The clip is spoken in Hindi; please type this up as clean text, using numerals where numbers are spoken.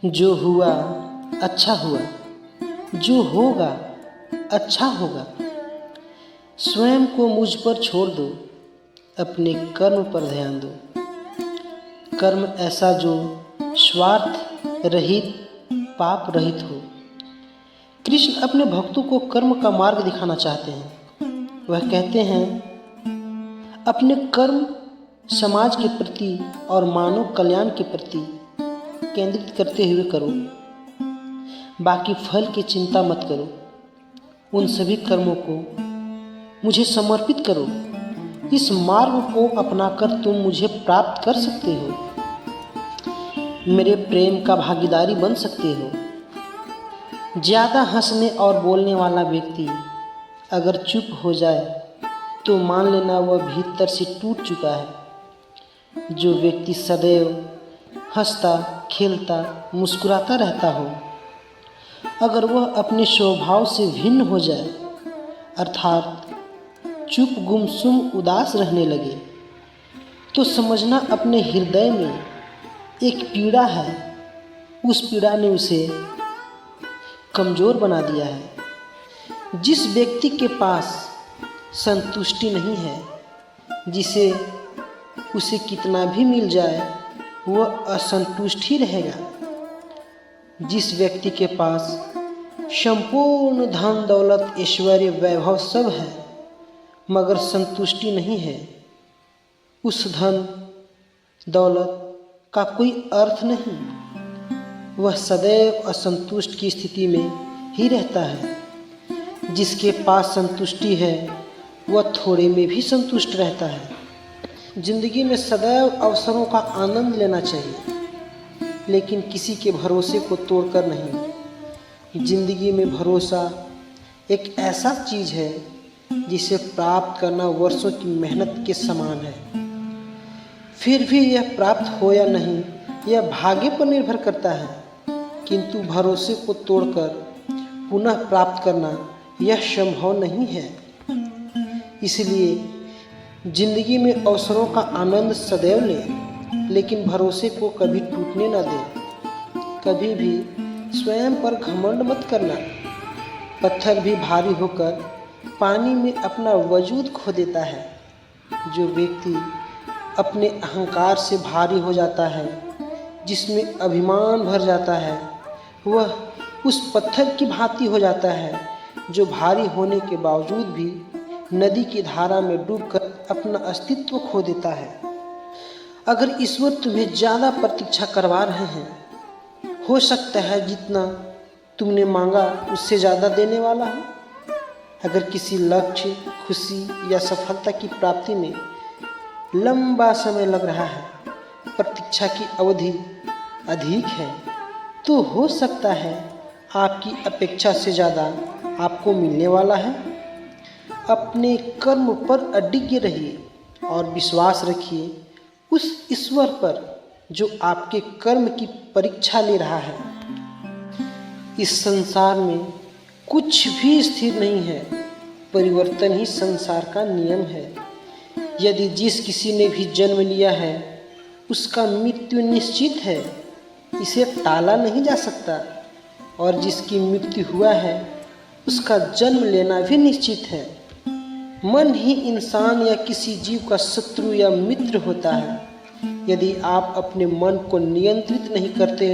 जो हुआ अच्छा हुआ, जो होगा अच्छा होगा। स्वयं को मुझ पर छोड़ दो, अपने कर्म पर ध्यान दो। कर्म ऐसा जो स्वार्थ रहित, पाप रहित हो। कृष्ण अपने भक्तों को कर्म का मार्ग दिखाना चाहते हैं। वह कहते हैं, अपने कर्म समाज के प्रति और मानव कल्याण के प्रति केंद्रित करते हुए करो। बाकी फल की चिंता मत करो। उन सभी कर्मों को मुझे समर्पित करो। इस मार्ग को अपनाकर तुम मुझे प्राप्त कर सकते हो, मेरे प्रेम का भागीदारी बन सकते हो। ज़्यादा हंसने और बोलने वाला व्यक्ति अगर चुप हो जाए तो मान लेना वह भीतर से टूट चुका है। जो व्यक्ति सदैव हंसता खेलता मुस्कुराता रहता हो, अगर वह अपने स्वभाव से भिन्न हो जाए, अर्थात चुप गुमसुम उदास रहने लगे, तो समझना अपने हृदय में एक पीड़ा है। उस पीड़ा ने उसे कमज़ोर बना दिया है। जिस व्यक्ति के पास संतुष्टि नहीं है, जिसे उसे कितना भी मिल जाए वह असंतुष्ट ही रहेगा। जिस व्यक्ति के पास संपूर्ण धन दौलत ऐश्वर्य वैभव सब है मगर संतुष्टि नहीं है, उस धन दौलत का कोई अर्थ नहीं। वह सदैव असंतुष्ट की स्थिति में ही रहता है। जिसके पास संतुष्टि है वह थोड़े में भी संतुष्ट रहता है। जिंदगी में सदैव अवसरों का आनंद लेना चाहिए, लेकिन किसी के भरोसे को तोड़कर नहीं। जिंदगी में भरोसा एक ऐसा चीज़ है जिसे प्राप्त करना वर्षों की मेहनत के समान है। फिर भी यह प्राप्त हो या नहीं, यह भाग्य पर निर्भर करता है। किंतु भरोसे को तोड़कर पुनः प्राप्त करना यह संभव नहीं है। इसलिए जिंदगी में अवसरों का आनंद सदैव लें, लेकिन भरोसे को कभी टूटने न दें। कभी भी स्वयं पर घमंड मत करना। पत्थर भी भारी होकर पानी में अपना वजूद खो देता है। जो व्यक्ति अपने अहंकार से भारी हो जाता है, जिसमें अभिमान भर जाता है, वह उस पत्थर की भांति हो जाता है जो भारी होने के बावजूद भी नदी की धारा में डूबकर अपना अस्तित्व खो देता है। अगर ईश्वर तुम्हें ज़्यादा प्रतीक्षा करवा रहे हैं, हो सकता है जितना तुमने मांगा उससे ज़्यादा देने वाला हो। अगर किसी लक्ष्य, खुशी या सफलता की प्राप्ति में लंबा समय लग रहा है, प्रतीक्षा की अवधि अधिक है, तो हो सकता है आपकी अपेक्षा से ज़्यादा आपको मिलने वाला है। अपने कर्म पर अडिग रहिए और विश्वास रखिए उस ईश्वर पर जो आपके कर्म की परीक्षा ले रहा है। इस संसार में कुछ भी स्थिर नहीं है, परिवर्तन ही संसार का नियम है। यदि जिस किसी ने भी जन्म लिया है उसका मृत्यु निश्चित है, इसे टाला नहीं जा सकता। और जिसकी मृत्यु हुआ है उसका जन्म लेना भी निश्चित है। मन ही इंसान या किसी जीव का शत्रु या मित्र होता है। यदि आप अपने मन को नियंत्रित नहीं करते